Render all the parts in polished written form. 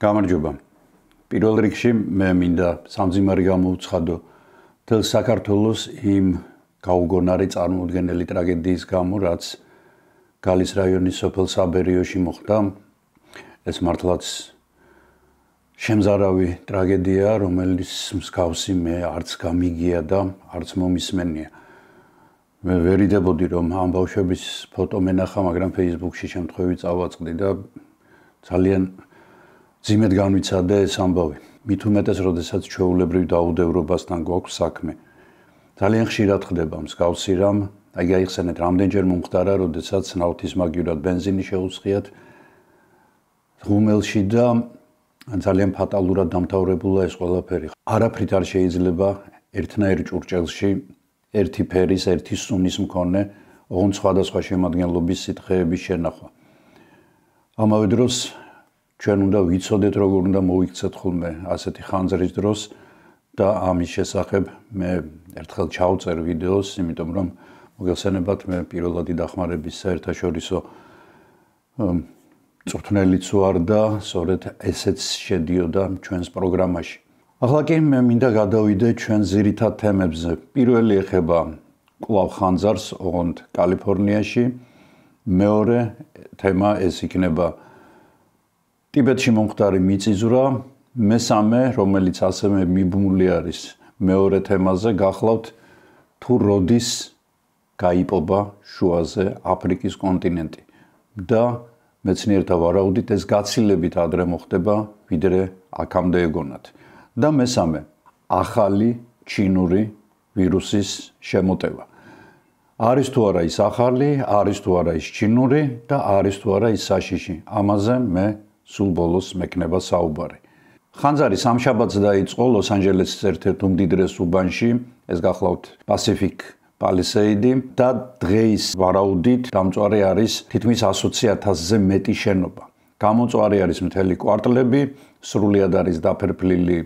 გამარჯობა. პირველ რიგში მე მინდა სამძიმარი გამოვცხადო თელ საქართველოს იმ გაუგონარი წარმოუდგენელი ტრაგედიის გამო, რაც გალის რაიონის სოფელ საბერიოში მოხდა. ეს მართლაც შემზარავი ტრაგედია, რომელიც მსგავსი მე არც გამიგია და არც მომისმენია. მე ვერიდებოდი, რომ ამ ბავშვების ფოტო მენახა, მაგრამ Facebook-ში შემთხვევით წავაწყდი და ძალიან ძიმედ განვიცადე ეს ამბავი. მით უმეტეს, როდესაც ჩვეულებრივ დაუდევრობასთან გვაქვს საქმე. ძალიან ხშირად ხდება მსგავსი რამ, აი გაიხსენეთ, რამდენჯერ მომხდარა, როდესაც ნავთისმაგივრად ბენზინი შეუწყიათ ღუმელში და ძალიან ფატალურად დამთავრებულა ეს ყველაფერი. არაფრით არ შეიძლება ერთნაირ ჭურჭელში ერთი ფერის, ერთი სუნის მქონე ოღონდ სხვადასხვა შემადგენლობის სითხეების შენახვა. ამავე დროს ჩვენ უნდა ვიცოდეთ, როგორ უნდა მოიქცეთ ხოლმე ასეთი ხანძრის დროს და ამის შესახებ მე ერთხელ ჩავწერ ვიდეოს, იმიტომ რომ მოგეხსენებათ, მე პირველადი დახმარების საერთაშორისო წვრთნელიც ვარ და სწორედ ესეც შედიოდა ჩვენს პროგრამაში. ახლა კი მე მინდა გადავიდე ჩვენ ძირითად თემებზე. პირველი ეხება კვლავ ხანძარს, ოღონდ კალიფორნიაში. მეორე თემა ეს იქნება ტიბეტში მომხდარი მიწისძვრა. მესამე, რომელიც ასევე მიბმული არის მეორე თემაზე, გახლავთ თუ როდის გაიპობა შუაზე აფრიკის კონტინენტი და მეცნიერთა ვარაუდით ეს გაცილებით ადრე მოხდება, ვიდრე აქამდე ეგონათ. და მესამე, ახალი ჩინური ვირუსის შემოტევა. არის თუ არა ის ახალი, არის თუ არა ის ჩინური და არის თუ არა ის საშიში. ამაზე მე სულ ბოლოს მექნება საუბარი. ხანძარი სამშაბათს დაიწყო ლოს-ანჯელესის ერთ-ერთ უმდიდრეს უბანში, ეს გახლავთ Pacific Palisade და დღეის ვარაუდით დამწვარი არის თითქმის 120,000-ზე მეტი შენობა. გამომწვარი არის მთელი კვარტლები, სრულიად არის დაფერფლილი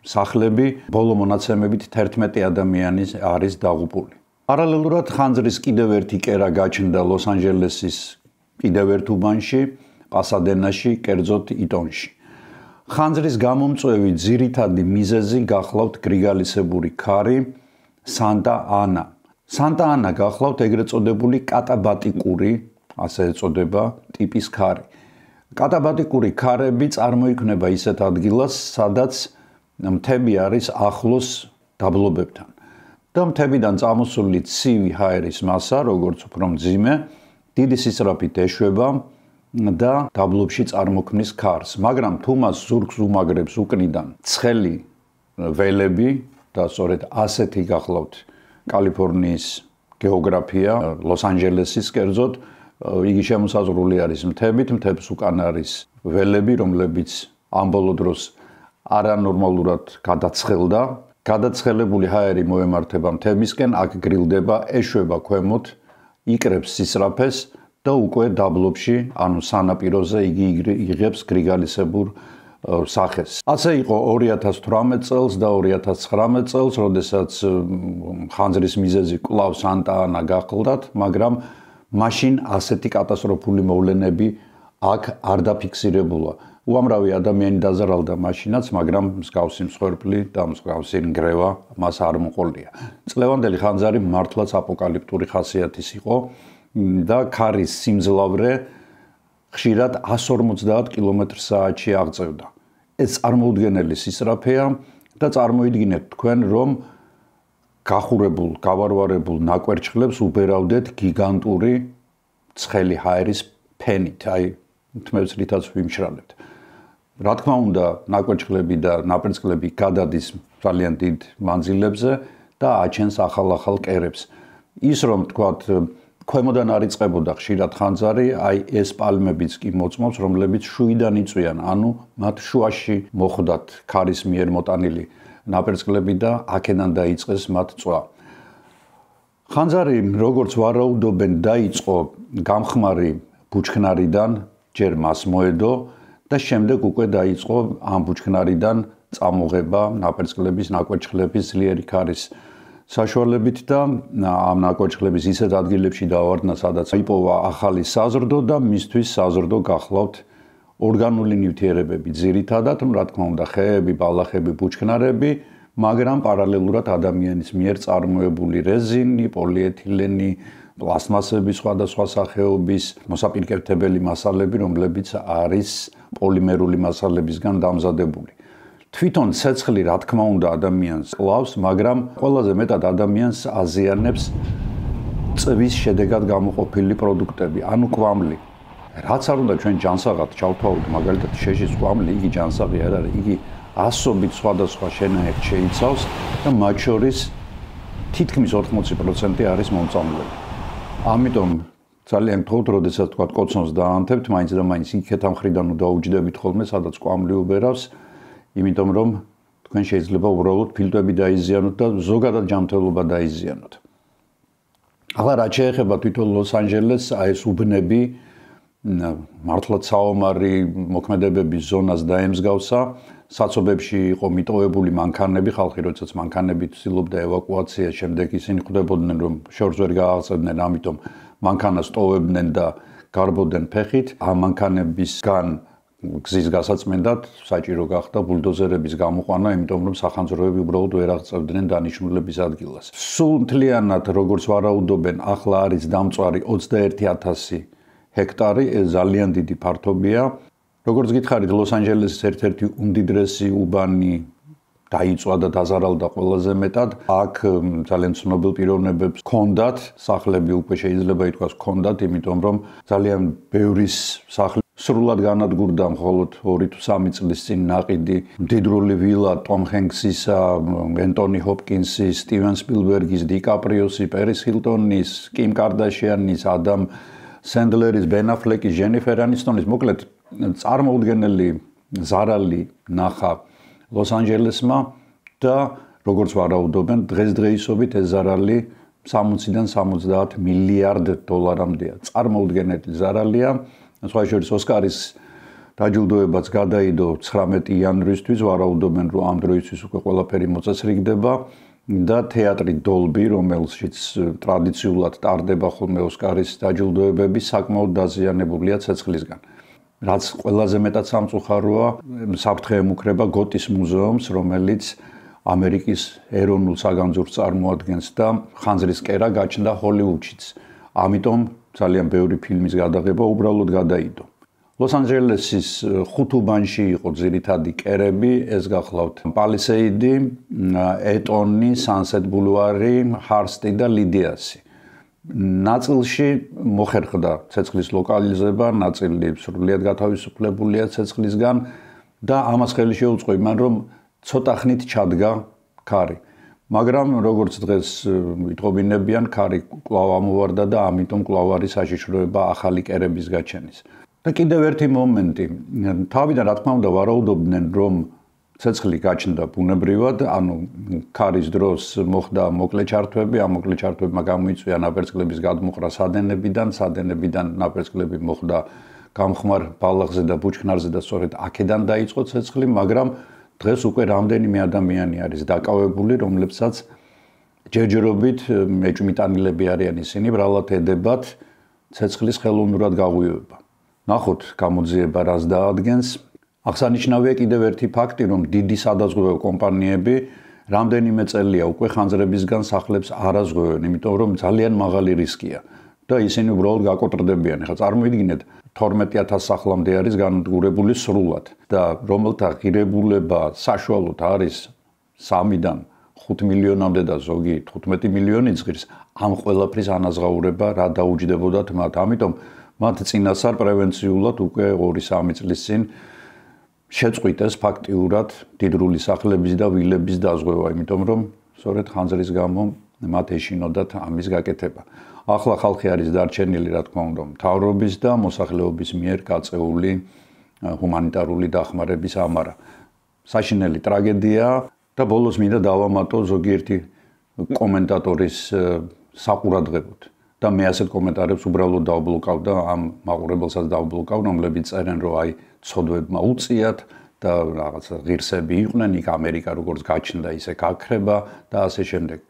სახლები, ბოლო მონაცემებით 11 ადამიანი არის დაღუპული. პარალელურად ხანძრის კიდევ ერთი კერა გაჩნდა ლოს-ანჯელესის კიდევ ერთ უბანში, პასადენაში, კერძოდ იტონში. ხანძრის გამომწვევი ძირითადი მიზეზი გახლავთ გრიგალისებური ქარი სანტა ანა. სანტა ანა გახლავთ ეგრეთ წოდებული კატაბატიკური, ასე ეწოდება, ტიპის ქარი. კატაბატიკური ქარები წარმოიქმნება ისეთ ადგილას, სადაც მთები არის ახლოს დაბლობებთან. და მთებიდან წამოსული ცივი ჰაერის მასა, როგორც უფრო მძიმე, დიდი სისწრაფით ეშვება და დაბლობში წარმოქმნის ქარს. მაგრამ თუ მას ზურგს უმაგრებს უკნიდან ცხელი ველები და სწორედ ასეთი გახლავთ კალიფორნიის გეოგრაფია, ლოს-ანჯელესის კერძოდ, იგი შემოსაზღვრული არის მთებით, მთებს უკან არის ველები, რომლებიც ამ ბოლო დროს არანორმალურად გადაცხელდა. გადაცხელებული ჰაერი მოემართება მთებისკენ, აქ გრილდება, ეშვება ქვემოთ, იკრებს სისწრაფეს და უკვე დაბლობში, ანუ სანაპიროზე იგი იღებს გრიგალისებურ სახეს. ასე იყო 2018 წელს და 2019 წელს, როდესაც ხანძრის მიზეზი კვლავ სანტა ანა გახლდათ, მაგრამ მაშინ ასეთი კატასტროფული მოვლენები აქ არ დაფიქსირებულა. უამრავი ადამიანი დაზარალდა მაშინაც, მაგრამ მსგავსი მსხვერპლი და მსგავსი ნგრევა მას არ მოყოლია. წლევანდელი ხანძარი მართლაც აპოკალიფტური ხასიათის იყო და ქარის სიმძლავრე ხშირად 150 კმ/სთ-ში აღწევდა. ეს წარმოუდგენელი სისწრაფეა და წარმოიდგინეთ თქვენ, რომ გახურებულ, გავარვარებულ ნაკვერჩხლებს უბერავდეთ გიგანტური ცხელი ჰაერის ფენით, აი თმებს რითაც ვიმშრალებთ. რა თქმა უნდა, ნაკვერჩხლები და ნაპერწკლები გადადის ძალიან დიდ მანძილებზე და აჩენს ახალ კერებს. ის რომ თქვათ ქვემოდან არ იწყებოდა ხშირად ხანძარი, აი ეს პალმებიც კი მოწმობს, რომლებიც შუიდან იწვიან, ანუ მათ შუაში მოხვდათ ქარის მიერ მოტანილი ნაპერწკლები და აქედან დაიწყეს მათ წვა. ხანძარი, როგორც ვარაუდობენ, დაიწყო გამხმარი ბუჩქნარიდან, ჯერ მას მოედო და შემდეგ უკვე დაიწყო ამ ბუჩქნარიდან წამოღება ნაპერწკლების, ნაკვერჩხლების ძლიერი ქარის საშუალებით და ამ ნაკვერჩხლების ისეთ ადგილებში დავარდნა, სადაც იპოვა ახალი საზრდო და მისთვის საზრდო გახლავთ ორგანული ნივთიერებები ძირითადად, რა თქმა უნდა, ხეები, ბალახები, ბუჩქნარები, მაგრამ პარალელურად ადამიანის მიერ წარმოებული რეზინი, პოლიეთილენი, პლასტმასები სხვადასხვა სახეობის, მოსაპირკეთებელი მასალები, რომლებიც არის პოლიმერული მასალებისგან დამზადებული. თვითონ ცეცხლი, რა თქმა უნდა, ადამიანს კლავს, მაგრამ ყველაზე მეტად ადამიანს აზიანებს წვის შედეგად გამოყოფილი პროდუქტები, ანუ კვამლი. რაც არ უნდა ჩვენ ჯანსაღად ჩავთვალოთ, მაგალითად შეშის კვამლი, იგი ჯანსაღი არ არის, იგი ასობით სხვადასხვა შენაერთს შეიცავს და მათ შორის თითქმის 80% არის მომწამლელი. ამიტომ ძალიან გთხოვთ, როდესაც თქვა კოცონს დაანთებთ, მაინც და მაინც იქეთ ამ ხრიდან დაუჯდებით ხოლმე, სადაც კვამლი უბერავს, იმიტომ რომ თქვენ შეიძლება უბრალოდ ფილტვები დაიზიანოთ და ზოგადად ჯანმრთელობა დაიზიანოთ. ახლა რაც შეეხება თვითონ ლოს-ანჯელესს, აი ეს უბნები მართლაც საომარი მოქმედებების ზონას დაემსგავსა, საცობებში იყო მიტოვებული მანქანები, ხალხი როდესაც მანქანებით ცდილობდა ევაკუაციას, შემდეგ ისინი ხვდებოდნენ, რომ შორს ვერ გააღწევდნენ, ამიტომ მანქანას ტოვებდნენ და გარბოდნენ ფეხით. ამ მანქანებისგან გზის გასაწმენდად საჭირო გახდა ბულდოზერების გამოყვანა, იმიტომ რომ სახანძროები უბრალოდ ვერ აღწევდნენ დანიშნულების ადგილას. სულ მთლიანად, როგორც ვარაუდობენ, ახლა არის დამწვარი 21,000 ჰექტარი, ეს ძალიან დიდი ფართობია. როგორც გითხარით, ლოს-ანჯელესის ერთ-ერთი უმდიდრესი უბანი დაიწვა და დაზარალდა ყველაზე მეტად. აქ ძალიან ცნობილ პიროვნებებს ჰქონდათ სახლები, უკვე შეიძლება ითქვას ჰქონდათ, იმიტომ რომ ძალიან ბევრის სახლი სრულად განადგურდა მხოლოდ 2 თუ 3 წლის წინ ნაყიდი მდიდრული ვილა ტომ ჰენქსისა, ენტონი ჰოპკინსის, სტივენ სპილბერგის, დიკაპრიოსი, პერის ჰილტონის, კიმ კარდაშიანის, ადამ სენდლერის, ბენ აფლეკის, ჯენიფერ ანისტონის, მოკლედ წარმოუდგენელი ზარალი ნახა ლოს-ანჯელესმა და როგორც ვარაუდობენ, დღესდღეობით ეს ზარალი 60-დან 70 მილიარდ დოლარამდეა. წარმოუდგენელი ზარალია. სხვა შორის ოსკარის დაჯილდოებაც გადაიდო 19 იანვრისთვის, ვარაუდობენ, რომ ამ დროისთვის უკვე ყველაფერი მოწესრიგდება და თეატრი დოლბი, რომელშიც ტრადიციულად ტარდება ხოლმე ოსკარის დაჯილდოებები, საკმაოდ დაზიანებულია ცეცხლისგან. რაც ყველაზე მეტად სამწუხაროა, საფრთხე ემუქრება გოტის მუზეუმს, რომელიც ამერიკის ეროვნულ საგანძურს წარმოადგენს და ხანძრის კერა გაჩნდა ჰოლივუდშიც. ამიტომ ძალიან ბევრი ფილმის გადაღება უბრალოდ გადაიდო. ლოს-ანჯელესის 5 უბანში იყო ძირითადი კერები, ეს გახლავთ პალისეიდი, ეტონი, სანსეტ ბულვარი, ჰარსტი და ლიდიასი. ნაწილში მოხერხდა ცეცხლის ლოკალიზება, ნაწილი სრულიად გათავისუფლებულია ცეცხლისგან და ამას ხელი შეუწყო იმან, რომ ცოტა ხნით ჩადგა ქარი. მაგრამ როგორც დღეს ვითხოვინებიან, ქარი კვლავ ამოვარდა და ამიტომ კვლავ არის საშიშროება ახალი კერების გაჩენის. და კიდევ ერთი მომენტი, თავიდან რა თქმა უნდა ვარაუდობდნენ, რომ ცეცხლი გაჩნდა ბუნებრივად, ანუ ქარის დროს მოხდა მოკლე ჩართვები, ამ მოკლე ჩართვებმა გამოიწვია ნაპერწკლების გადმოყრა სადენებიდან ნაპერწკლები მოხდა გამხმარ ბალახზე და ბუჩქნარზე და სწორედ აქედან დაიწყო ცეცხლი, მაგრამ დღეს უკვე რამდენიმე ადამიანი არის დაკავებული, რომლებსაც ჯერჯერობით მეჭვმიტანილები არიან ისინი, ბრალად ედებათ ცეცხლის ხელოვნურად გაღვივება. ნახოთ, გამოძიება რას დაადგენს. აღსანიშნავია კიდევ ერთი ფაქტი, რომ დიდი სადაზღვევო კომპანიები რამდენიმე წელია უკვე ხანძრებისგან სახლებს არ აზღვევენ, იმიტომ რომ ძალიან მაღალი რისკია და ისინი უბრალოდ გაკოტრდებიან. ახლა წარმოიდგინეთ, 12,000 სახლამდე არის განადგურებული სრულად და რომელთა ღირებულება საშუალოდ არის 3-დან 5 მილიონამდე და ზოგი 15 მილიონი ზღირს, ამ ყველაფრის ანაზღაურება რა დაუჯდებოდათ მათ. ამიტომ მათ წინასწარ პრევენციულად უკვე 2-3 წლის წინ შეწყვიტეს ფაქტიურად მდიდრული სახლების და ვილების დაზღვევა, იმიტომ რომ სწორედ ხანძრის გამო მათ ეშინოდათ ამის გაკეთება. ახლა ხალხი არის დარჩენილი, რა თქმა უნდა, მთავრობის და მოსახლეობის მიერ გაწეული ჰუმანიტარული დახმარების ამარა. საშინელი ტრაგედია და ბოლოს მინდა დავამატო ზოგიერთი კომენტატორის საყურადღებოდ. და მე ასეთ კომენტარებს უბრალოდ დავბლოკავ და ამ მაყურებელსაც დავბლოკავ, რომლებიც წერენ, რომ აი ცოდვებმა უწიათ და რაღაცა ღირსები იყვნენ, იქ ამერიკა როგორც გაჩნდა, ისე გაქრება და ასე შემდეგ.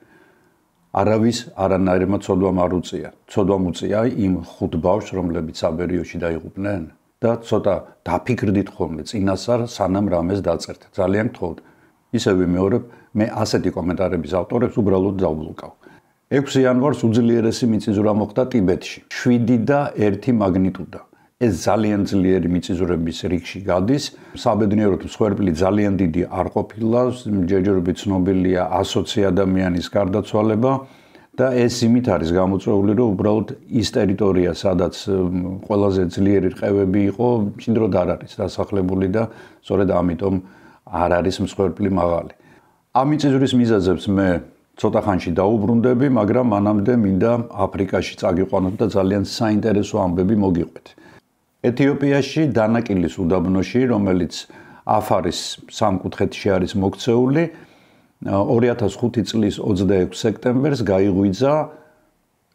არავის არანაირმა ცოდვამ არ უწია. ცოდვამ უწია იმ 5 ბავშვს, რომლებიც საბერიოში დაიღუპნენ და ცოტა დაფიქრდით ხოლმე წინასწარ სანამ რამეს დაწერთ. ძალიან გთხოვთ. ისე ვიმეორებ, მე ასეთი კომენტარების ავტორებს უბრალოდ დავბლოკავ. 6 იანვარს უძლიერესი მიწისძვრა მოხდა ტიბეტში. 7.1 მაგნიტუდა. ეს ძალიან ძლიერი მიწისძვრების რიგში გადის. საბედნიეროდ მსხვერპლი ძალიან დიდი არ ყოფილა, ჯერჯერობით ცნობილია 120 ადამიანის გარდაცვალება და ეს იმით არის გამოწვეული, რომ უბრალოდ ის ტერიტორია, სადაც ყველაზე ძლიერი რყევები იყო, მჭიდროდ არ არის დასახლებული და სწორედ ამიტომ არ არის მსხვერპლი მაღალი. ამ მიწისძვრის მიზეზებს მე ცოტა ხანში დაუბრუნდები, მაგრამ მანამდე მინდა აფრიკაში წაგიყვანოთ და ძალიან საინტერესო ამბები მოგიყვეთ. ეთიოპიაში დანაკილის უდაბნოში, რომელიც აფარის სამკუთხედში არის მოქცეული, 2005 წლის 26 სექტემბერს გაიღვიძა,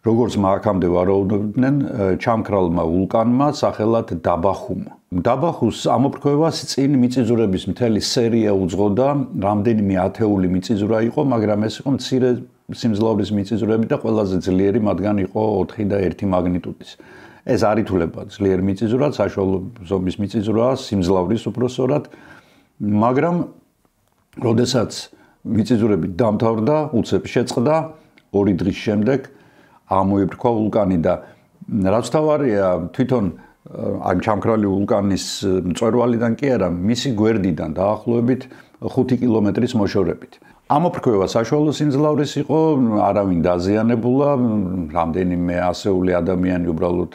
როგორც აქამდე ვარაუდობდნენ, ჩამქრალმა ვულკანმა სახელად დაბახუმა. დაბახუს ამოფრქვევას წინ მიწისძვრების მთელი სერია უძღოდა, რამდენიმე ათეული მიწისძვრა იყო, მაგრამ ეს იყო მცირე სიმძლავრის მიწისძვრები და ყველაზე ძლიერი მათგან იყო 4.1 მაგნიტუდის. ეს არ ითვლება ძლიერ მიწისძვრას, საშუალო ზომის მიწისძვრაა, სიმძლავრის უпроსორად, მაგრამ როდესაც მიწისძვრები დამთავრდა, უცებ შეწყდა, 2 დღის შემდეგ ამოიფრქვა ვულკანი და რაც თავარია, თვითონ ამ ჩამქრალი ვულკანის მწვერვალიდან კი არა, მისი გვერდიდან დაახლოებით 5 კილომეტრის მოშორებით. ამოფრქვევა საშუალო სიმძლავრის იყო, არავინ დაზიანებულა, რამდენიმე ასეული ადამიანი უბრალოდ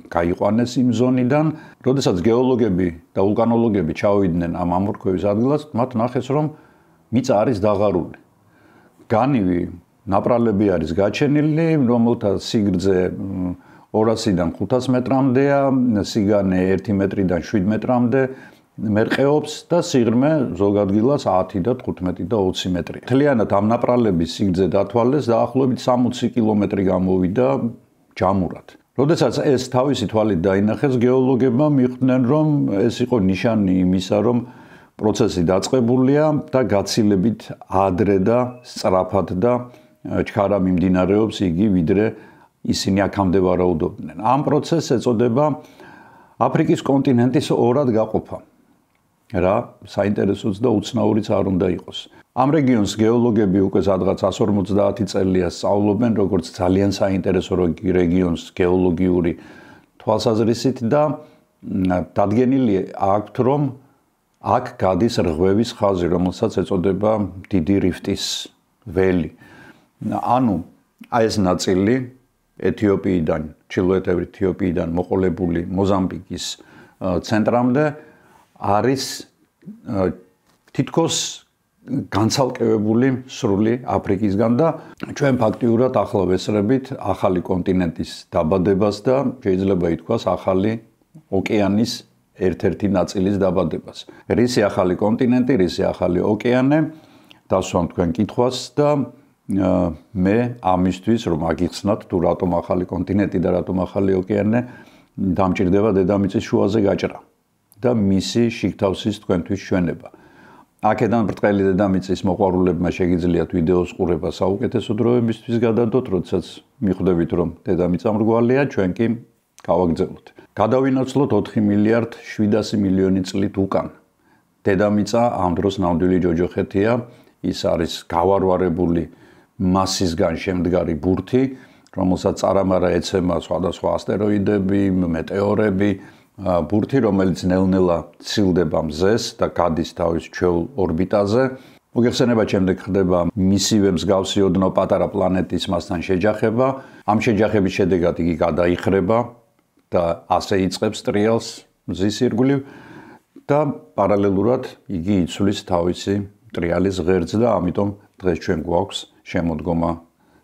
გაიყვანეს იმ ზონიდან. როდესაც გეოლოგები და ვულკანოლოგები ჩავიდნენ ამ ამოფრქვევის ადგილას, მათ ნახეს, რომ მიწა არის დაღარული. განივი ნაპრალები არის გაჩენილი, რომელთა სიგრძე 200-დან 500 მეტრამდეა, სიგანე 1 მეტრიდან 7 მეტრამდე მერყეობს და სიღრმე ზოგ ადგილას 10 და 15 და 20 მეტრია. მთლიანად ამ ნაპრალების სიგრძე დათვალეს დაახლოებით 60 კილომეტრი გამოვიდა ჯამურად. როდესაც ეს თავისი თვალით დაინახეს, გეოლოგებმა მიხვდნენ, რომ ეს იყო ნიშანი იმისა, რომ პროცესი დაწყებულია და გაცილებით ადრე და სწრაფად და ჩქარა მიმდინარეობს იგი, ვიდრე ისინი აქამდე ვარაუდობდნენ. ამ პროცესს ეწოდება აფრიკის კონტინენტის ორად გაყოფა. რა საინტერესოც და უცნაურიც არ უნდა იყოს. ამ რეგიონს გეოლოგები უკვე სადღაც 150 წელია სწავლობენ, როგორც ძალიან საინტერესო რეგიონს გეოლოგიური თვალსაზრისით და დადგენილი აქვთ, რომ აქ გადის რღვევის ხაზი, რომელსაც ეწოდება დიდი რიფტის ველი. ანუ ეს ნაწილი ეთიოპიიდან, ჩრდილოეთ ეთიოპიიდან მოყოლებული მოზამბიკის ცენტრამდე არის თითქოს განცალკევებული სრული აფრიკისგან და ჩვენ ფაქტიურად ახლა ვესწრებით ახალი კონტინენტის დაბადებას და შეიძლება ითქვას ახალი ოკეანის ერთ-ერთი ნაწილის დაბადებას. რისი ახალი კონტინენტი, რისი ახალი ოკეანე, დასვამ თქვენ კითხვას და მე ამისთვის რომ აგიხსნათ თუ რატომ ახალი კონტინენტი და რატომ ახალი ოკეანე, დამჭირდება დედამიწის შუაზე გაჭრა და მისი შიგთავსის თქვენთვის ჩვენება. აქედან ბრტყელი დედამიწის მოყვარულებმა შეგიძლიათ ვიდეოს ყურება საუკეთესო დროებისთვის გადადოთ, როდესაც მიხვდებით რომ დედამიწა მრგვალია, ჩვენ კი გავაგრძელოთ. გადავინაცვლოთ 4 მილიარდ 700 მილიონი წლით უკან. დედამიწა ამ დროს ნამდვილი ჯოჯოხეთია, ის არის გავარვარებული მასისგან შემდგარი ბურთი, რომელსაც წარამარა ეცემა სხვადასხვა ასტეროიდები, მეტეორები, ბურთი, რომელიც ნელ-ნელა ცილდება მზეს და გადის თავის ჩვეულ ორბიტაზე. მოგეხსენება, შემდეგ ხდება მისივე მსგავსი ოდნავ პატარა პლანეტის მასთან შეჯახება. ამ შეჯახების შედეგად იგი გადაიხრება და ასე იწყებს ტრიალს მზის ირგვლივ და პარალელურად იგი იცვლის თავისი ტრიალის ღერძს და ამიტომ დღეს ჩვენ გვაქვს შემოდგომა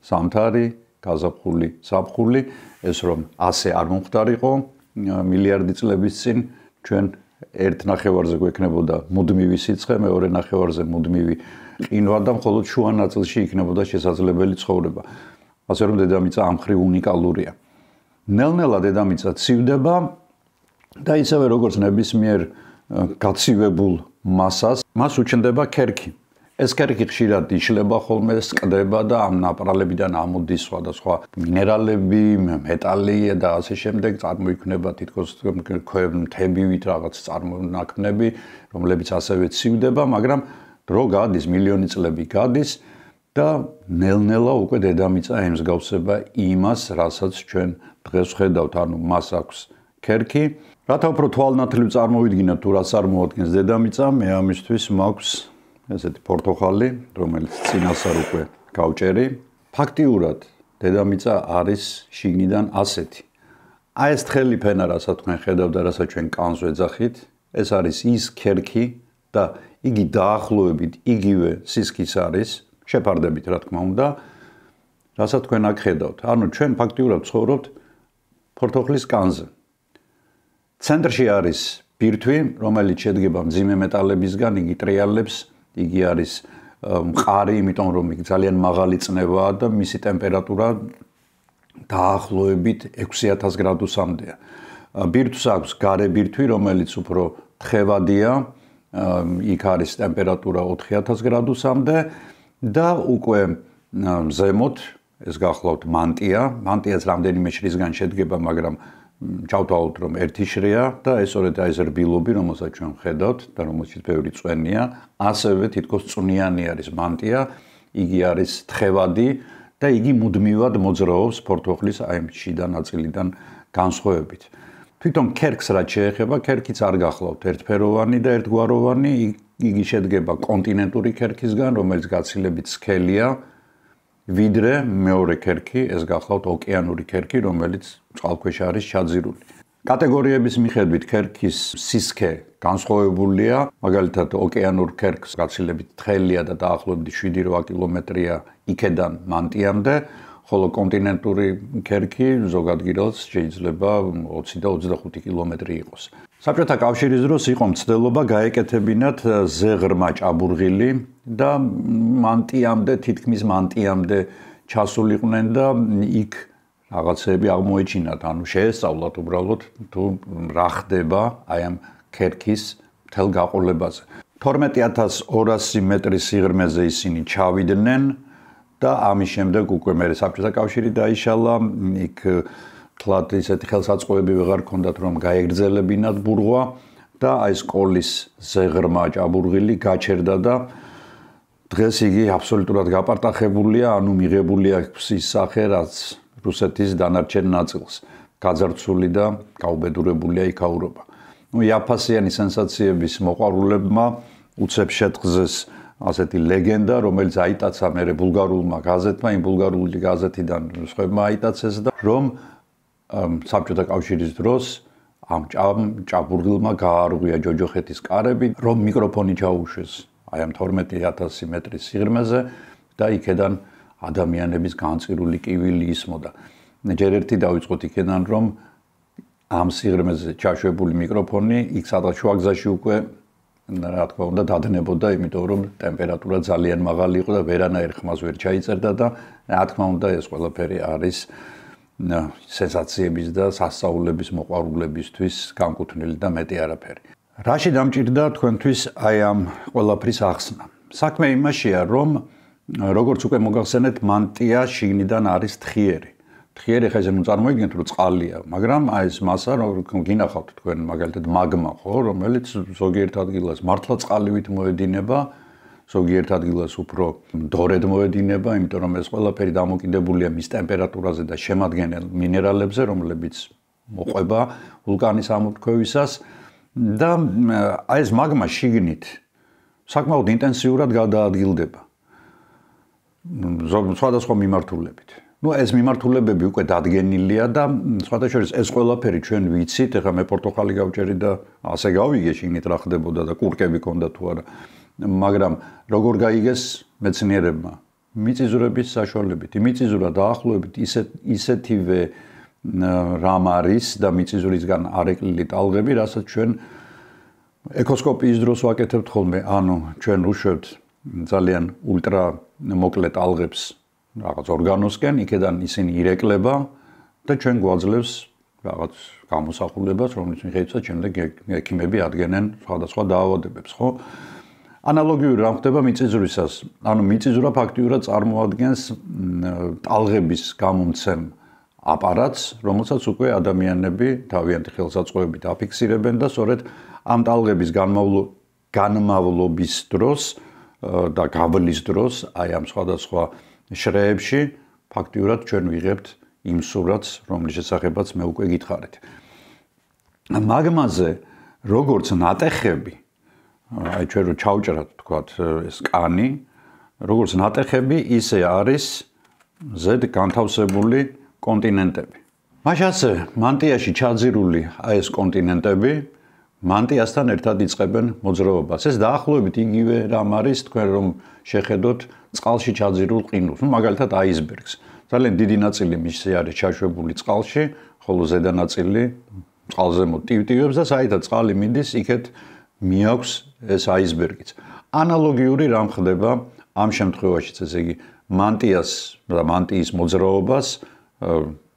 ზამთარი, გაზაფხული, ზაფხული, ეს რომ ასე არ მომხდარიყო მილიარდი წლების წინ ჩვენ ერთ ნახევარზე გვექნებოდა მუდმივი სიცხე, მეორე ნახევარზე მუდმივი ყინვა და მხოლოდ შუა ნაწილში იქნებოდა შესაძლებელი ცხოვრება. ასე რომ დედამიწა ამ მხრივ უნიკალურია. ნელ-ნელა დედამიწა ცივდება და ისევე როგორც ნებისმიერ გაცივებულ მასას, მას უჩნდება ქერქი. ეს კერქი ხშირად იშლება ხოლმე, სკდება და ამ ნაპრალებიდან ამოდის სხვადასხვა მინერალები, მეტალი და ასე შემდეგ, წარმოიქმნება თითქოს მთებივით რაღაც წარმონაქმნები, რომლებიც ასევე ცივდება, მაგრამ დრო გადის, მილიონი წლები გადის და ნელ-ნელა უკვე დედამიწა ემსგავსება იმას, რასაც ჩვენ დღეს ვხედავთ, ანუ მას აქვს კერქი. რათა უფრო თვალნათლივ წარმოვიდგინოთ თუ რას წარმოადგენს დედამიწა, მე ამისთვის მაქვს ესეთი პორტოხალი, რომელიც წინასწარ უკვე გავჭერი. ფაქტიურად დედამიწა არის შიგნიდან ასეთი. აი ეს თხელი ფენა, რასაც თქვენ ხედავთ და რასაც ჩვენ კანს ვეძახით, ეს არის ის კერქი და იგი დაახლოებით იგივე სისქის არის, შეფარდებით რა თქმა უნდა, რასაც თქვენ აქ ხედავთ. ანუ ჩვენ ფაქტიურად ცხოვრობთ პორტოხლის კანზე. ცენტრში არის ბირთვი, რომელიც შედგება მძიმე მეტალებისგან, იგი ტრიალებს, იგი არის მყარი, იმიტომ რომ იგი ძალიან მაღალი წნევაა და მისი ტემპერატურა დაახლოებით 6000 გრადუსამდეა. ბირთვს აქვს გარე ბირთვი, რომელიც უფრო თხევადია, იქ არის ტემპერატურა 4000 გრადუსამდე და უკვე ზემოთ ეს გახლავთ მანტია. მანტიაც რამდენიმე შრისგან შედგება, მაგრამ ჩავთავოთ რომ ერთი შრია და ეს სწორედ აი ეს რბილობი, რომელსაც ჩვენ ხედავთ და რომელშიც ბევრი წვენია, ასევე თითქოს წვნიანი არის მანტია, იგი არის თხევადი და იგი მუდმივად მოძრაობს პორტოხლის აი შიდა ნაწილიდან განსხვავებით. თვითონ კერქს რაც შეეხება, კერქიც არ გახლავთ ერთფეროვანი და ერთგვაროვანი, იგი შედგება კონტინენტური კერქისგან, რომელიც გაცილებით სქელია, ვიდრე მეორე კერქი, ეს გახლავთ ოკეანური კერქი, რომელიც წყალქვეშ არის ჩაძირული. კატეგორიების მიხედვით კერქის სისქე განსხვავებულია, მაგალითად ოკეანურ კერქს გაცილებით თხელია და დაახლოებით 7-8 კილომეტრია იქედან მანტიამდე, ხოლო კონტინენტური კერქი ზოგ ადგილას შეიძლება 20 და 25 კილომეტრი იყოს. საბჭოთა კავშირის დროს იყო მცდელობა გაეკეთებინათ ზეღრმა ჭაბურღილი და მანტიამდე, თითქმის მანტიამდე ჩასულიყვნენ და იქ რაღაცები აღმოეჩინათ, ანუ შეესწავლათ უბრალოდ თუ რა ხდება აი ამ კერქის მთელ გაყოლებაზე. 12200 მეტრის სიღრმეზე ისინი ჩავიდნენ და ამის შემდეგ უკვე მე საბჭოთა კავშირი დაიშალა, იქ თლად ისეთი ხელსაწყოები ვეღარ ქონდათ რომ გაეგრძელებინათ ბურღვა და აი ეს კოლის ზეღრმა ჭაბურღილი გაჩერდა და დღეს იგი აბსოლუტურად გაპარტახებულია, ანუ მიღებული აქვს ის სახე, რაც რუსეთის დანარჩენ ნაწილს, გაძარცული და გაუბედურებულია იქაურობა. იაფასიანი სენსაციების მოყვარულებმა უცებ შეთხზეს ასეთი ლეგენდა, რომელიც აიტაცა მერე ბულგარულმა გაზეთმა, იმ ბულგარული გაზეთიდან სხვებმა აიტაცეს და რომ საბჭოთა კავშირის დროს ამ ჭაბურღილმა გაარღვია ჯოჯოხეთის კარები, რომ მიკროფონი ჩაუშვეს აი ამ 12000 მეტრის სიღრმეზე და იქედან ადამიანების განწირული კივილი ისმოდა. ჯერ ერთი დავიწყოთ იქედან, რომ ამ სიღრმეზე ჩაშვებული მიკროფონი იქ სადღაც შუაგზაში უკვე რა თქმა უნდა დადნებოდა, იმიტომ რომ ტემპერატურა ძალიან მაღალი იყო და ვერანაირ ხმას ვერ ჩაიწერდა და რა თქმა უნდა ეს ყველაფერი არის სენსაციების და სასწაულების მოყვარულებისთვის განკუთვნილი და მეტი არაფერი. რაში დამჭირდა თქვენთვის აი ამ ყველაფრის ახსნა? საქმე იმაშია, რომ როგორც უკვე მოგახსენეთ, მანტია შიგნიდან არის თხიერი. თხიერი ხა ესე ნუ წარმოიდგინეთ, რომ წყალია, მაგრამ აი ეს მასა, რომ გინახავთ თქვენ მაგალითად მაგმა, ხო, რომელიც ზოგიერთ ადგილას მართლა წყალივით მოედინება, ზოგიერთ ადგილას უფრო მდორედ მოედინება, იმიტომ რომ ეს ყველაფერი დამოკიდებულია მის ტემპერატურაზე და შემადგენელ მინერალებზე, რომლებიც მოყვება ვულკანის ამოფრქვევისას და აი ეს მაგმა შიგნით საკმაოდ ინტენსიურად გადაადგილდება. სხვადასხვა მიმართულებით. ეს მიმართულებები უკვე დადგენილია და სხვათა შორის ეს ყველაფერი ჩვენ ვიცით, ეხლა მე პორტოხალი გავჭერი და ასე გავიგე შიგნით რა ხდებოდა და კურკები ქონდა თუ არა. მაგრამ როგორ გაიგეს მეცნიერებმა? მიწისძვრების საშუალებით. მიწისძვრა დაახლოებით ისეთივე რამ არის და მიწისძვრისგანარეკლილი ტალღები, რასაც ჩვენ ეკოსკოპიის დროს ვაკეთებთ ხოლმე, ანუ ჩვენ უშვებთ ძალიან ულტრა მოკლე ტალღებს რაღაც ორგანოსკენ, იქედან ისინი ირეკლება და ჩვენ გვაძლევს რაღაც გამოსახულებას, რომელიც მიხედვითაც შემდეგ ექიმები ადგენენ სხვადასხვა დაავადებებს, ხო? ანალოგიური რამ ხდება მიწისძვრისას. ანუ მიწისძვრა ფაქტიურად წარმოადგენს ტალღების გამომცემ აპარატს, რომელსაც უკვე ადამიანები თავიანთი ხელსაწყოებით აფიქსირებენ და სწორედ ამ ტალღების განმავლობის დროს და გავლის დროს, აი ამ სხვადასხვა შრეებში ფაქტიურად ჩვენ ვიღებთ იმ სურათს, რომლის შესახებაც მე უკვე გითხარით. მაგმაზე როგორც ნატეხები, აი ჩვენ რო ჩავჭრათ თქვათ ეს კანი, როგორც ნატეხები, ისე არის ზედ განთავსებული კონტინენტები. მაშასე მანტიაში ჩაძირული აი ეს კონტინენტები მანტიასთან ერთად იწყებენ მოძრაობას. ეს დაახლოებით იგივე რამ არის თქვენ რომ შეხედოთ წყალში ჩაძირულ ყინულს, მაგალითად აისბერგს. ძალიან დიდი ნაწილი მისი არის ჩაშვებული წყალში, ხოლო ზედა ნაწილი წყალზემოთ ტივტივებს და საერთოდ წყალი მიდის, იქეთ მიაქვს ეს აისბერგიც. ანალოგიური რამ ხდება ამ შემთხვევაშიც, ესე იგი მანტიას და მანტიის მოძრაობას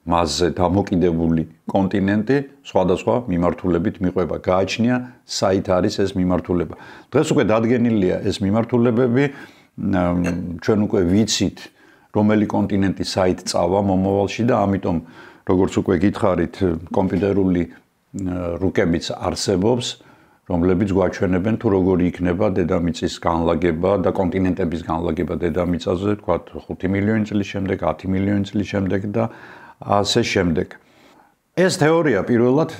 მასზე დამოკიდებული კონტინენტი სხვადასხვა მიმართულებით მიყვება. გააჩნია საით არის ეს მიმართულება. დღეს უკვე დადგენილია ეს მიმართულებები, ჩვენ უკვე ვიცით რომელი კონტინენტი საით წავა მომავალში და ამიტომ როგორც უკვე გითხარით კომპიუტერული რუკებიც არსებობს, რომლებიც გვაჩვენებენ თუ როგორი იქნება დედამიწის განლაგება და კონტინენტების განლაგება დედამიწაზე, თქვათ 5 მილიონი წლის შემდეგ, 10 მილიონი წლის შემდეგ და ასე შემდეგ. ეს თეორია პირველად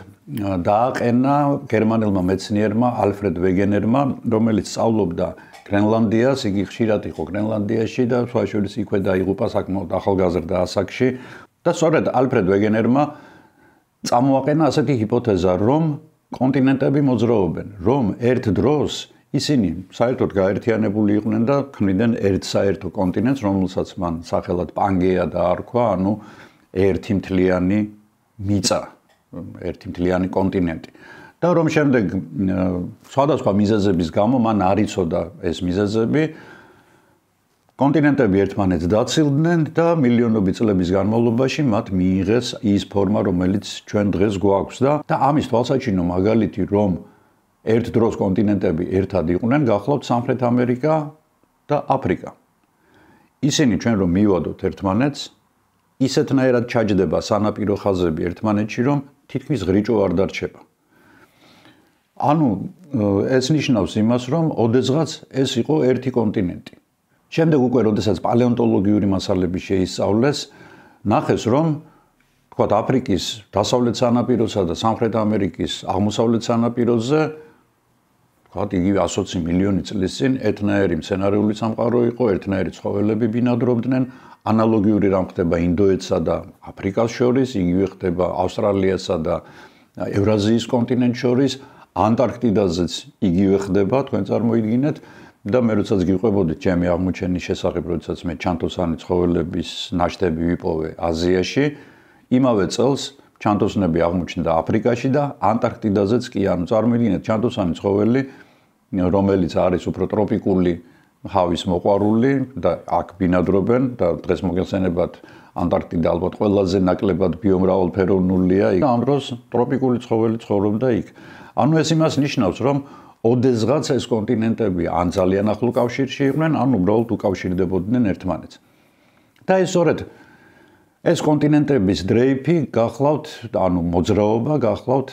დააყენა გერმანელმა მეცნიერმა ალფრედ ვეგენერმა, რომელიც სწავლობდა გრენლანდიას, იგი ხშირად იყო გრენლანდიაში და სხვა შორის იქვე დაიღუპა საკმაოდ ახალგაზრდა ასაკში და სწორედ ალფრედ ვეგენერმა წამოაყენა ასეთი ჰიპოთეზა, რომ კონტინენტები მოძრაობენ, რომ ერთ დროს ისინი საერთოდ გაერთიანებული იყვნენ და ქმნიდნენ ერთ საერთო კონტინენტს, რომელსაც მან სახელად პანგეა დაარქვა, ანუ ერთი მთლიანი მიწა, ერთი მთლიანი კონტინენტი. და რომ შემდეგ სხვადასხვა მიზეზების გამო მან არ იცოდა ეს მიზეზები, კონტინენტები ერთმანეთს დაცილდნენ და მილიონობით წლების განმავლობაში მათ მიიღეს ის ფორმა, რომელიც ჩვენ დღეს გვაქვს და ამის თვალსაჩინო მაგალითი, რომ ერთ დროს კონტინენტები ერთად იყვნენ, გახლავთ სამხრეთ ამერიკა და აფრიკა. ისინი ჩვენ რომ მივადოთ ერთმანეთს, ისეთნაირად ჩაჯდება სანაპირო ხაზები ერთმანეთში, რომ თითქმის ღრიჭო არ დარჩება. ანუ ეს ნიშნავს იმას, რომ ოდესღაც ეს იყო ერთი კონტინენტი. შემდეგ უკვე, როდესაც პალეონტოლოგიური მასალები შეისწავლეს, ნახეს, რომ თქვათ აფრიკის დასავლეთ სანაპიროსა და სამხრეთ ამერიკის აღმოსავლეთ სანაპიროზე, თქვათ იგივე 120 მილიონი წლის წინ ერთნაირი მცენარეული სამყარო იყო, ერთნაირი ცხოველები ბინადრობდნენ. ანალოგიური რამ ხდება ინდოეთსა და აფრიკას შორის, იგივე ხდება ავსტრალიასა და ევრაზიის კონტინენტს შორის, ანტარქტიდაზეც იგივე ხდება, თქვენ წარმოიდგინეთ და მე როდესაც გიყვებოდით ჩემი აღმოჩენის შესახებ, როდესაც მე ჩანთოსანი ცხოველების ნაშთები ვიპოვე აზიაში, იმავე წელს ჩანთოსნები აღმოჩნდა აფრიკაში და ანტარქტიდაზეც კი, ანუ წარმოიდგინეთ ჩანთოსანი ცხოველი, რომელიც არის უფრო ტროპიკული ჰავის მოყვარული და აქ ბინადრობენ და დღეს მოგეხსენებათ ანტარქტიდა ალბათ ყველაზე ნაკლებად ბიომრავალფეროვნულია, ამ დროს ტროპიკული ცხოველი ცხოვრობდა იქ. ანუ ეს იმას ნიშნავს, რომ ოდესღაც ეს კონტინენტები ან ძალიან ახლო კავშირში იყვნენ, ან უბრალოდ უკავშირდებოდნენ ერთმანეთს. და ეს სწორედ ეს კონტინენტების დრეიფი გახლავთ, ანუ მოძრაობა გახლავთ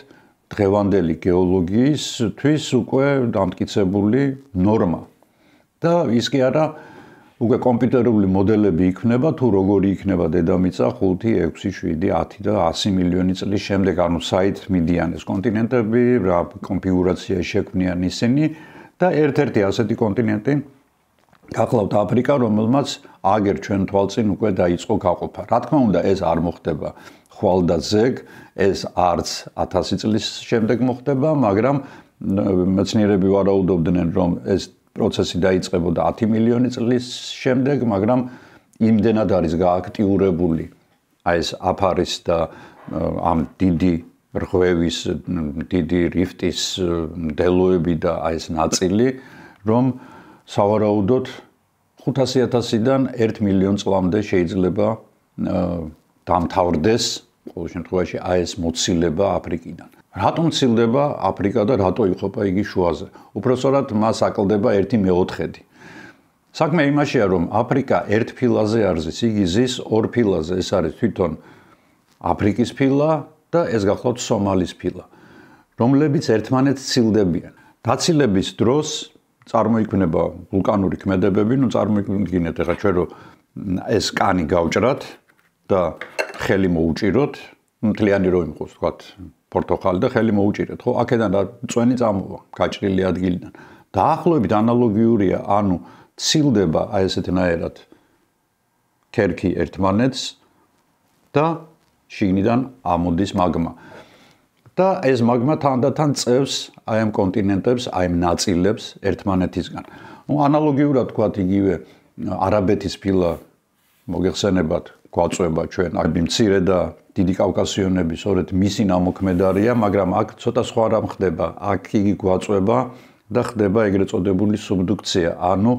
დღევანდელი გეოლოგიისთვის უკვე დამტკიცებული ნორმა. და ის კი არა, უკვე კომპიუტერული მოდელები იქნება, თუ როგორი იქნება დედამიწა 5, 6, 7, 10 და 100 მილიონი წლის შემდეგ, ანუ საით მიდიან ეს კონტინენტები, რა კონფიგურაცია შექმნიან ისინი და ერთ-ერთი ასეთი კონტინენტი გახლავთ აფრიკა, რომელმაც აგერ ჩვენ თვალწინ უკვე დაიწყო გაყოფა. რა თქმა უნდა, ეს არ მოხდება ხვალ და ზეგ, ეს არც 1000 წლის შემდეგ მოხდება, მაგრამ მეცნიერები ვარაუდობდნენ, რომ ეს პროცესი დაიწყებოდა 10 მილიონი წლის შემდეგ, მაგრამ იმდენად არის გააქტიურებული აი ეს აფარის და ამ დიდი რღვევის, დიდი რიფტის მდელოები და აი ეს ნაწილი, რომ სავარაუდოდ 500,000-დან 1 მილიონ წლამდე შეიძლება დამთავრდეს, ყოველ შემთხვევაში, აი ეს მოცილება აფრიკიდან. რატომ ცილდება აფრიკა და რატო იყოფა იგი შუაზე? უпростоრად მას აკლდება 1/4. საქმე იმაშია, რომ აფრიკა ერთ ფილაზე არზის, იგი ზის ორ ფილაზე, ეს არის თვითონ აფრიკის ფილა და ეს გახლავთ სომალის ფილა, რომლებიც ერთმანეთს ცილდებიან. დაცილების დროს წარმოიქმნება ვულკანური ქმედებები, წარმოიქმნეთ ახლა ჩვენ რომ ეს კანი გავჭრათ და ხელი მოუჭიროთ, მთლიანი რო იმყოს, თქვათ, პორტოხალი და ხელი მოუჭირეთ, ხო? აქედან რა წვენი წამოვა, გაჭრილი ადგილიდან. დაახლოებით ანალოგიურია, ანუ ცილდება აი ესეთნაირად ქერქი ერთმანეთს და შიგნიდან ამოდის მაგმა. და ეს მაგმა თანდათან წევს აი ამ კონტინენტებს, აი ამ ნაწილებს ერთმანეთისგან. ანალოგიურად თქვათ იგივე არაბეთის ფილა მოგეხსენებათ, გვაწვება ჩვენ აი მცირე და დიდი კავკასიონები, სწორედ მისი ნამოქმედარია, მაგრამ აქ ცოტა სხვა რამ ხდება. აქ იგი გვაწვება და ხდება ეგრეთ წოდებული სუბდუქცია, ანუ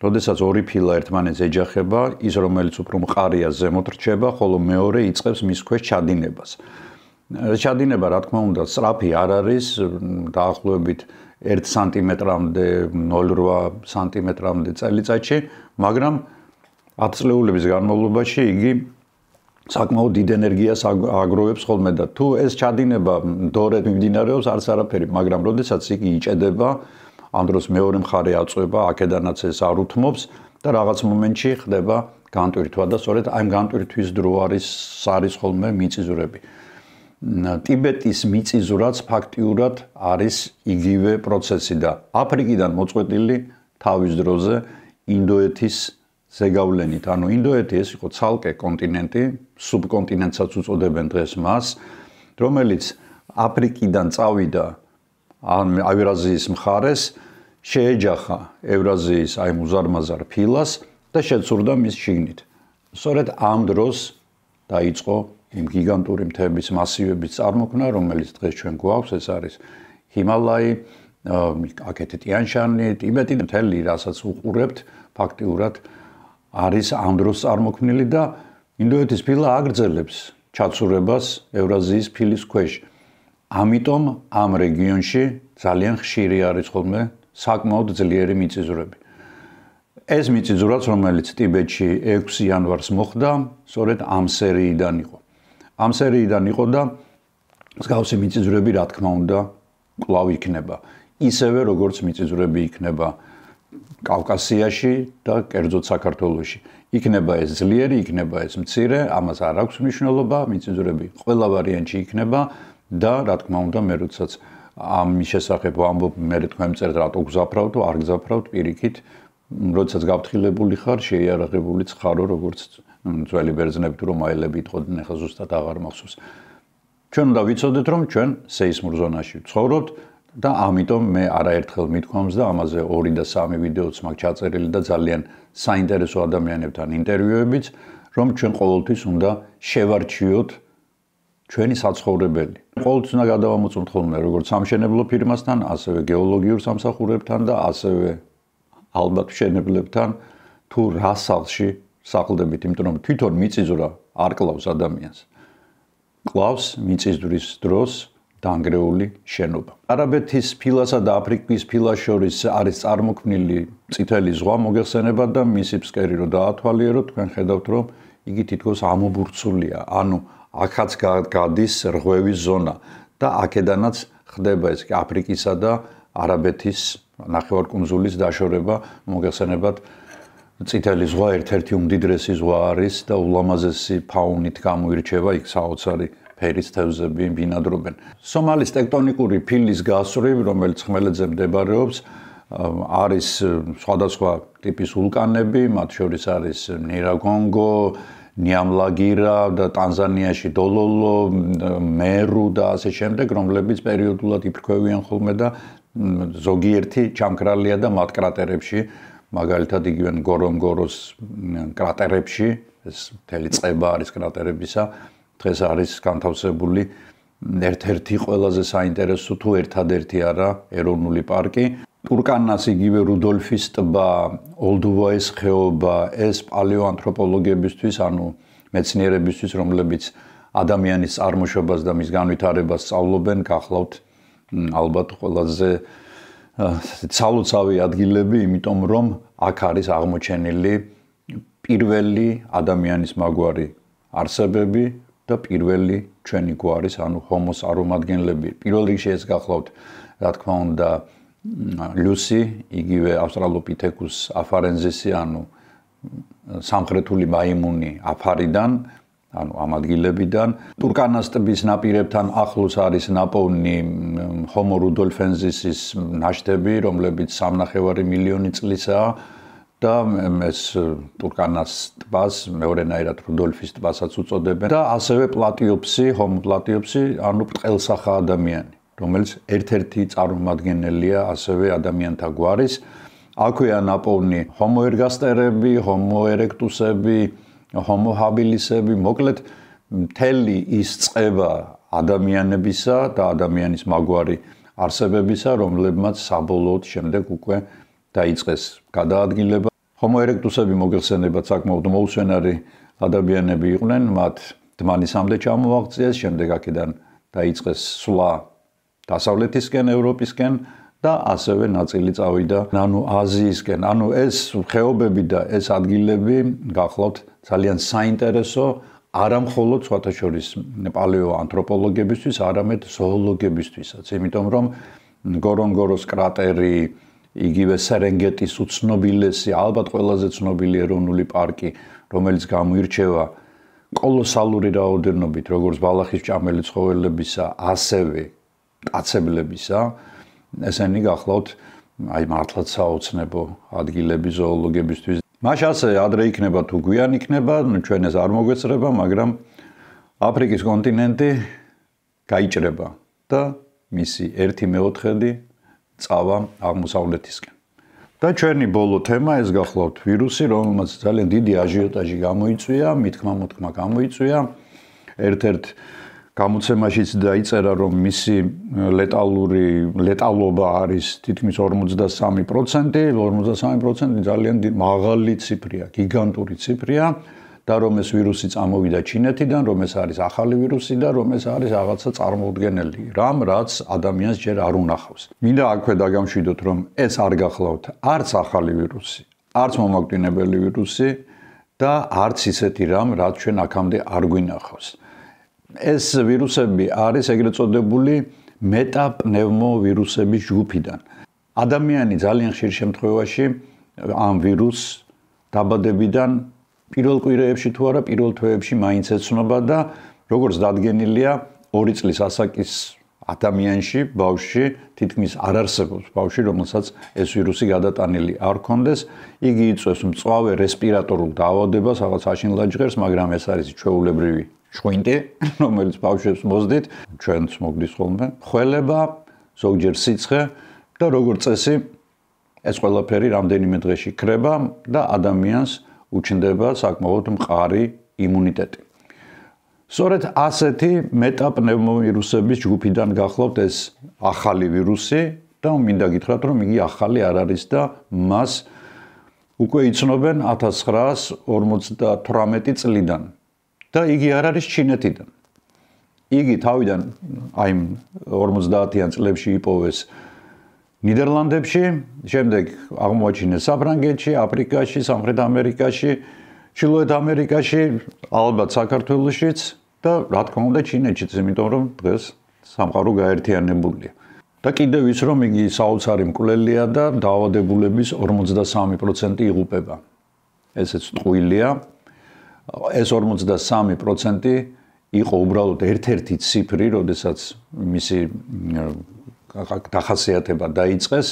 როდესაც ორი ფილა ერთმანეთს ეჯახება, ის რომელიც უფრო მყარია ზემოთ რჩება, ხოლო მეორე იწყებს მის ქვეშ ჩადინებას. ჩადინება, რა თქმა უნდა, სწრაფი არ არის, დაახლოებით 1 სანტიმეტრამდე, 0,8 სანტიმეტრამდე წელიწადში, მაგრამ 10 წლეულების განმავლობაში იგი საკმაოდ დიდ ენერგიას აგროვებს ხოლმე და თუ ეს ჩადინება დორედ მიმდინარეობს, არც არაფერი, მაგრამ როდესაც იგი იჭედება, ამ დროს მეორე მხარე აწვება, აქედანაც ეს არ უთმობს და რაღაც მომენტში ხდება განტვირთვა და სწორედ აი ამ განტვირთვის დრო არის ხოლმე მიწისძვრები. ტიბეტის მიწისძვრაც ფაქტიურად არის იგივე პროცესი და აფრიკიდან მოწყვეტილი თავის დროზე ინდოეთის ზეგავლენით. ანუ ინდოეთი ეს იყო ცალკე კონტინენტი, სუბკონტინენტსაც უწოდებენ დღეს მას, რომელიც აფრიკიდან წავიდა ევრაზიის მხარეს, შეეჯახა ევრაზიის აი მუზარმაზარ ფილას და შეცურდა მის შიგნით. სწორედ ამ დროს დაიწყო იმ გიგანტური მთების მასივების წარმოქმნა, რომელიც დღეს ჩვენ გვაქვს, ეს არის ჰიმალაი, აქეთ ტიან-შანი, ტიბეტი, მთელი რასაც უყურებთ, ფაქტიურად არის ამ დროს წარმოქმნილი და ინდოეთის ფილა აგრძელებს ჩაცურებას ევრაზიის ფილის ქვეშ. ამიტომ ამ რეგიონში ძალიან ხშირი არის ხოლმე საკმაოდ ძლიერი მიწისძვრები. ეს მიწისძვრაც, რომელიც ტიბეტში 6 იანვარს მოხდა, სწორედ ამ სერიიდან იყო. ამ სერიიდან იყო და მსგავსი მიწისძვრები, რა თქმა უნდა, კვლავ იქნება. ისევე როგორც მიწისძვრები იქნება კავკასიაში და კერძოდ საქართველოში. იქნება ეს ძლიერი, იქნება ეს მცირე, ამას არ აქვს მნიშვნელობა, მიწისძვრები ყველა ვარიანტში იქნება და რა თქმა უნდა, მე როდესაც ამის შესახებ ვამბობ, მე თქვენ წერთ რატო გზაფრავთ, არ გზაფრავთ პირიქით, როდესაც გავთხილებული ხარ, შეიარაღებულიც ხარო, როგორც ძველი ბერძნები თუ რომაელები იტყოდნენ, ახლა ზუსტად აღარ მახსოვს. ჩვენ უნდა ვიცოდეთ, რომ ჩვენ სეისმურ ზონაში ვცხოვრობთ და ამიტომ მე არაერთხელ მithქვამს და ამაზე 2 და 3 ვიდეოც მაქვს ჩაწერილი და ძალიან საინტერესო ადამიანებთან ინტერვიუებიც, რომ ჩვენ ყოველთვის უნდა შევარჩიოთ ჩვენი საცხოვრებელი. ყოველთვის უნდა გადავამოწმოთ ხოლმე როგორც სამშენებლო ფირმასთან, ასევე გეოლოგიურ სამსახურებთან და ასევე ალბათ მშენებლებთან თუ რა სახლში სახლდებით, იმიტომ რომ თვითონ მიწისძვრა არ კლავს ადამიანს. კლავს მიწისძვრის დროს დანგრეული შენობა. არაბეთის ფილასა და აფრიკის ფილას შორის არის წარმოქმნილი წითელი ზღვა, მოგეხსენებათ და მისი ფსკერი რო დაათვალიეროთ, თქვენ ხედავთ, რომ იგი თითქოს ამობურცულია, ანუ აქაც გადის რღვევის ზონა და აქედანაც ხდება ეს აფრიკისა და არაბეთის ნახევარკუნძულის დაშორება, მოგეხსენებათ წითელი ზღვა ერთ-ერთი უმდიდრესი ზღვა არის და ულამაზესი ფაუნით გამოირჩევა, იქ საოცარი ფერის თევზები ბინადრობენ. სომალის ტექტონიკური ფილის გასწვრივ, რომელიც ხმელეთზე მდებარეობს, არის სხვადასხვა ტიპის ვულკანები, მათ შორის არის ნირაგონგო, ნიამლაგირა და ტანზანიაში დოლოლო, მერუ და ასე შემდეგ, რომლებიც პერიოდულად იფრქვევიან ხოლმე და ზოგიერთი ჩამქრალია და მათ კრატერებში, მაგალითად იგივე გორონგოროს კრატერებში, ეს მთელი წყება არის კრატერებისა, დღეს არის განთავსებული ერთ-ერთი ყველაზე საინტერესო თუ ერთადერთი არა ეროვნული პარკი. ტურკანას იგივე რუდოლფის ტბა, ოლდუვაის ხეობა, ეს პალეოანთროპოლოგებისთვის, ანუ მეცნიერებისთვის, რომლებიც ადამიანის წარმოშობას და მის განვითარებას სწავლობენ, გახლავთ ალბათ ყველაზე ცალუცავი ადგილები, იმიტომ რომ აქ არის აღმოჩენილი პირველი ადამიანის მაგვარი არსებები და პირველი ჩვენი გვარის, ანუ ჰომოს წარმომადგენლები. პირველ რიგში ეს გახლავთ, რა თქმა უნდა, ლუსი, იგივე ავსტრალოპითეკუს აფარენზისი, ანუ სამხრეთული მაიმუნი აფარიდან, ანუ ამ ადგილებიდან. ტურკანას ტბის ნაპირებთან ახლოს არის ნაპოვნი ჰომო რუდოლფენზისის ნაშთები, რომლებიც 3,5 მილიონი წლისაა და ეს ტურკანას ტბას მეორენაირად რუდოლფის ტბასაც უწოდებენ და ასევე პლატიოპსი, ჰომო პლატიოპსი, ანუ ბრტყელსახა ადამიანი, რომელიც ერთ-ერთი წარმომადგენელია ასევე ადამიანთა გვარის. აქვეა ნაპოვნი ჰომო ერგასტერები, ჰომო ერექტუსები, ჰომო ჰაბილისები, მოკლედ მთელი ის წყება ადამიანებისა და ადამიანის მაგვარი არსებებისა, რომლებმაც საბოლოოდ შემდეგ უკვე დაიწყეს გადაადგილება. ჰომო ერექტუსები მოგეხსენებათ საკმაოდ მოუსვენარი ადამიანები იყვნენ, მათ დმანისამდე ჩამოაღწიეს, შემდეგ აქედან დაიწყეს სვლა დასავლეთისკენ, ევროპისკენ და ასევე ნაწილი წავიდა აზიისკენ. ანუ ეს ხეობები და ეს ადგილები გახლავთ ძალიან საინტერესო, არა მხოლოდ სხვათა შორის პალეოანთროპოლოგებისთვის, არამედ ზოოლოგებისთვისაც, იმიტომ რომ გორონგოროს კრატერი, იგივე სერენგეტის უცნობილესი, ალბათ ყველაზე ცნობილი ეროვნული პარკი, რომელიც გამოირჩევა კოლოსალური რაოდენობით, როგორც ბალახის ჭამელი ცხოველებისა, ასევე კაცებლებისა, ესენი გახლავთ მართლაც საოცნებო ადგილები ზოოლოგებისთვის. მაშასე ადრე იქნება თუ გვიან იქნება, ჩვენ ეს არ მოგვეცრება, მაგრამ აფრიკის კონტინენტი გაიჭრება და მისი 1/4 წავა აღმოსავლეთისკენ. და ჩვენი ბოლო თემა ეს გახლავთ ვირუსი, რომელმაც ძალიან დიდი აჟიოტაჟი გამოიწვია, მithქმა-მოთქმა გამოიწვია. ერთ-ერთ გამოცემაშიც დაიწერა, რომ მისი ლეტალობა არის თითქმის 43%, 43% ძალიან მაღალი ციფრია, გიგანტური ციფრია და რომ ეს ვირუსი წამოვიდა ჩინეთიდან, რომ ეს არის ახალი ვირუსი და რომ ეს არის რაღაცა წარმოუდგენელი, რაც ადამიანს ჯერ არ უნახავს. მინდა აქვე დაგამშვიდოთ, რომ ეს არ გახლავთ არც ახალი ვირუსი, არც მომაკვდინებელი ვირუსი და არც ისეთი რამ, რაც ჩვენ აქამდე არ გვინახავს. ეს ვირუსები არის ეგრეთ წოდებული მეტაპნევმოვირუსების ჯგუფიდან. ადამიანი ძალიან ხშირ შემთხვევაში ამ ვირუსს დაბადებიდან პირველ კვირეებში თუ არა პირველ თვეებში მაინც ეცნობა და როგორც დადგენილია 2 წლის ასაკის ადამიანში, ბავშვში თითქმის არ არსებობს ბავშვი, რომელსაც ეს ვირუსი გადატანილი არ ქონდეს. იგი იწვევს მწვავე რესპირატორულ დაავადებას, რაღაც აშინ-ლაჟღერს, მაგრამ ეს არის ჩვეულებრივი შვინტი, რომელიც ბავშვებს მოსდით, ჩვენც მოგდის ხოლმე, ხველება, ზოგჯერ სიცხე და როგორც წესი, ეს ყველაფერი რამდენიმე დღეში ქრება და ადამიანს უჩნდება საკმაოდ მყარი იმუნიტეტი. სწორედ ასეთი მეტაპნევმოვირუსების ჯგუფიდან გახლავთ ეს ახალი ვირუსი და მინდა გითხრათ, რომ იგი ახალი არ არის და მას უკვე იცნობენ 1958 წლიდან. და იგი არ არის ჩინეთიდან. იგი თავიდან აი 50-იან წლებში იპოვეს ნიდერლანდებში, შემდეგ აღმოაჩინეს საფრანგეთში, აფრიკაში, სამხრეთ ამერიკაში, ჩრდილოეთ ამერიკაში, ალბათ საქართველოშიც და რა თქმა უნდა ჩინეთშიც, იმიტომ რომ დღეს სამყარო გაერთიანებულია. და კიდევ ის რომ იგი საოცარი მკვლელია და დაავადებულების 53% იღუპება. ესეც ტყუილია. ეს 53% იყო უბრალოდ ერთ-ერთი ციფრი, როდესაც მისი დახასიათება დაიწყეს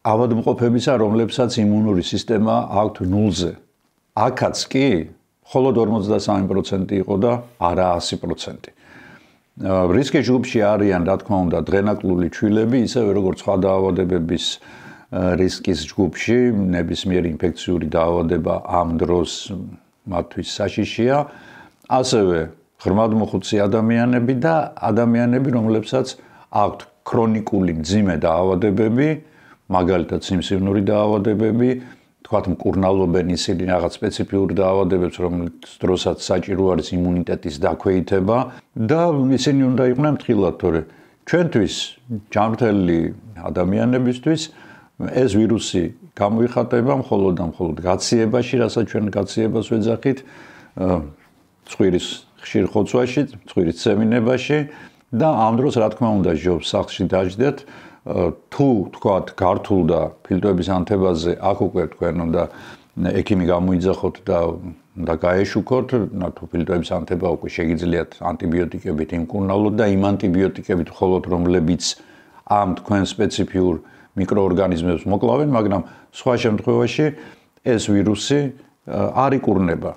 ავადმყოფებისა, რომლებსაც იმუნური სისტემა აქვთ 0-ზე. აქაც კი მხოლოდ 53% იყო და არა 100%. რისკის ჯგუფში არიან, რა თქმა უნდა, დღენაკლული ჩვილები, ისევე როგორც სხვა დაავადებების რისკის ჯგუფში, ნებისმიერი ინფექციური დაავადება ამ დროს მათთვის საშიშია, ასევე ღრმადმოხუცი ადამიანები და ადამიანები, რომლებსაც აქვთ ქრონიკული მძიმე დაავადებები, მაგალითად სიმსივნური დაავადებები, თქვათ მკურნალობენ ისინი რაღაც სპეციფიურ დაავადებებს, რომელიც დროსაც საჭირო არის იმუნიტეტის დაქვეითება და ისინი უნდა იყვნენ ფრთხილად, თორე ჩვენთვის, ჯანმრთელი ადამიანებისთვის ეს ვირუსი გამოიხატება მხოლოდ გაციებაში, რასაც ჩვენ გაციებას ვეძახით, ცხვირის ხშირ ხოცვაში, ცხვირის წემინებაში და ამ დროს რა თქმა უნდა ჯობს სახლში დაждდეთ, თუ თქვათ გართულდა ფილტვების ანთებაზე, აქ უკვე თქვენ უნდა ექიმი გამოიძახოთ და უნდა გაეშუქოთ, თუ ფილტვების ანთება უკვე შეგიძლიათ ანტიბიოტიკებით იმკურნალოთ და იმ ანტიბიოტიკებით მხოლოდ რომლებიც ამ თქვენ სპეციფიურ მიკროორგანიზმებს მოკლავენ, მაგრამ სხვა შემთხვევაში ეს ვირუსი არ იკურნება.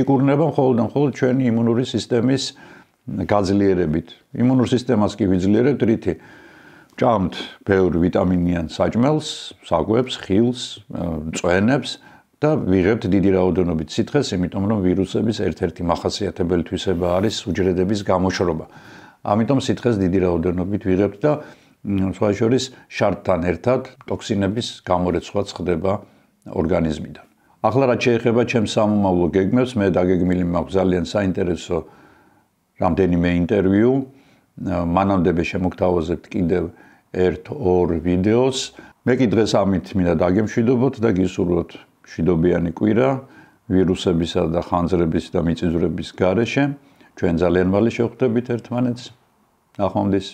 იკურნება მხოლოდ ჩვენი იმუნური სისტემის გაძლიერებით. იმუნურ სისტემას კი ვიძლიერებთ რითი? ჭამთ ბევრ ვიტამინიან საჭმელს, საკვებს, ხილს, მწვენებს და ვიღებთ დიდი რაოდენობით სითხეს, იმიტომ რომ ვირუსების ერთ-ერთი მახასიათებელი თვისება არის უჯრედების გამოშრობა. ამიტომ სითხეს დიდი რაოდენობით ვიღებთ და სხვა შორის შარდთან ერთად ტოქსინების გამორეცხვაც ხდება ორგანიზმიდან. ახლა რაც შეეხება ჩემს სამომავლო გეგმებს, მე დაგეგმილი მაქვს ძალიან საინტერესო რამდენიმე ინტერვიუ. მანამდე შემოგთავაზებთ კიდევ 1-2 ვიდეოს. მე კი დღეს ამით მინდა დაგემშვიდობოთ და გისურვოთ მშვიდობიანი კვირა ვირუსებისა და ხანძრების და მიწისძვრების გარეშე. ჩვენ ძალიან მალე შევხვდებით ერთმანეთს. ნახვამდის.